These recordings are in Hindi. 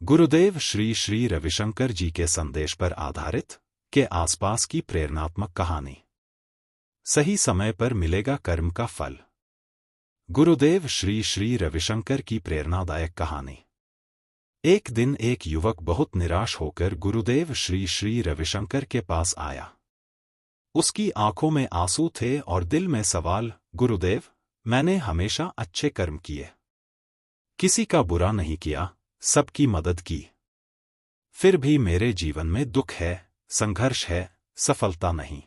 गुरुदेव श्री श्री रविशंकर जी के संदेश पर आधारित के आसपास की प्रेरणात्मक कहानी। सही समय पर मिलेगा कर्म का फल। गुरुदेव श्री श्री रविशंकर की प्रेरणादायक कहानी। एक दिन एक युवक बहुत निराश होकर गुरुदेव श्री श्री रविशंकर के पास आया। उसकी आंखों में आंसू थे और दिल में सवाल, गुरुदेव, मैंने हमेशा अच्छे कर्म किए, किसी का बुरा नहीं किया, सबकी मदद की, फिर भी मेरे जीवन में दुख है, संघर्ष है, सफलता नहीं।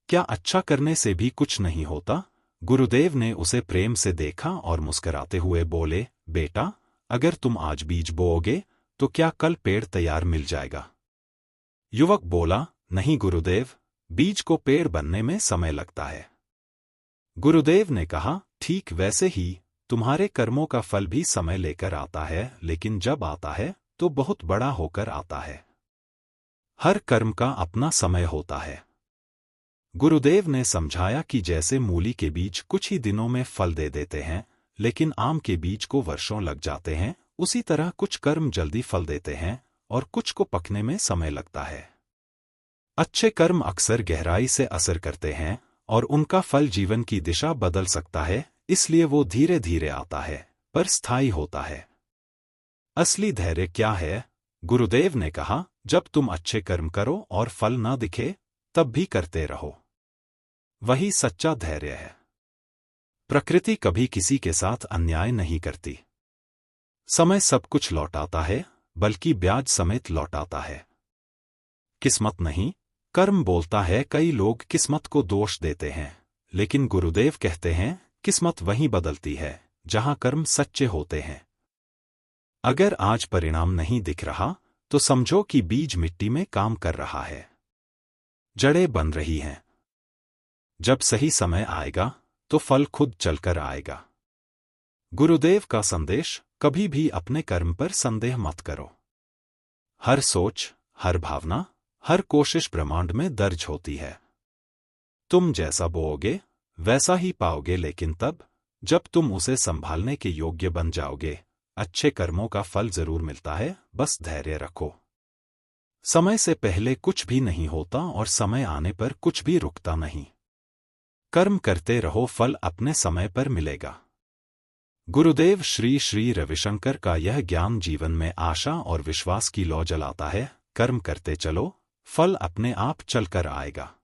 क्या अच्छा करने से भी कुछ नहीं होता? गुरुदेव ने उसे प्रेम से देखा और मुस्कुराते हुए बोले, बेटा, अगर तुम आज बीज बोओगे तो क्या कल पेड़ तैयार मिल जाएगा? युवक बोला, नहीं गुरुदेव, बीज को पेड़ बनने में समय लगता है। गुरुदेव ने कहा, ठीक वैसे ही तुम्हारे कर्मों का फल भी समय लेकर आता है, लेकिन जब आता है तो बहुत बड़ा होकर आता है। हर कर्म का अपना समय होता है। गुरुदेव ने समझाया कि जैसे मूली के बीज कुछ ही दिनों में फल दे देते हैं, लेकिन आम के बीज को वर्षों लग जाते हैं, उसी तरह कुछ कर्म जल्दी फल देते हैं और कुछ को पकने में समय लगता है। अच्छे कर्म अक्सर गहराई से असर करते हैं और उनका फल जीवन की दिशा बदल सकता है, इसलिए वो धीरे धीरे आता है पर स्थायी होता है। असली धैर्य क्या है? गुरुदेव ने कहा, जब तुम अच्छे कर्म करो और फल ना दिखे तब भी करते रहो, वही सच्चा धैर्य है। प्रकृति कभी किसी के साथ अन्याय नहीं करती। समय सब कुछ लौटाता है, बल्कि ब्याज समेत लौटाता है। किस्मत नहीं, कर्म बोलता है। कई लोग किस्मत को दोष देते हैं, लेकिन गुरुदेव कहते हैं, किस्मत वहीं बदलती है जहां कर्म सच्चे होते हैं। अगर आज परिणाम नहीं दिख रहा तो समझो कि बीज मिट्टी में काम कर रहा है, जड़ें बन रही हैं। जब सही समय आएगा तो फल खुद चलकर आएगा। गुरुदेव का संदेश, कभी भी अपने कर्म पर संदेह मत करो। हर सोच, हर भावना, हर कोशिश ब्रह्मांड में दर्ज होती है। तुम जैसा बोओगे वैसा ही पाओगे, लेकिन तब जब तुम उसे संभालने के योग्य बन जाओगे। अच्छे कर्मों का फल जरूर मिलता है, बस धैर्य रखो। समय से पहले कुछ भी नहीं होता और समय आने पर कुछ भी रुकता नहीं। कर्म करते रहो, फल अपने समय पर मिलेगा। गुरुदेव श्री श्री रविशंकर का यह ज्ञान जीवन में आशा और विश्वास की लौ जलाता है। कर्म करते चलो, फल अपने आप चलकर आएगा।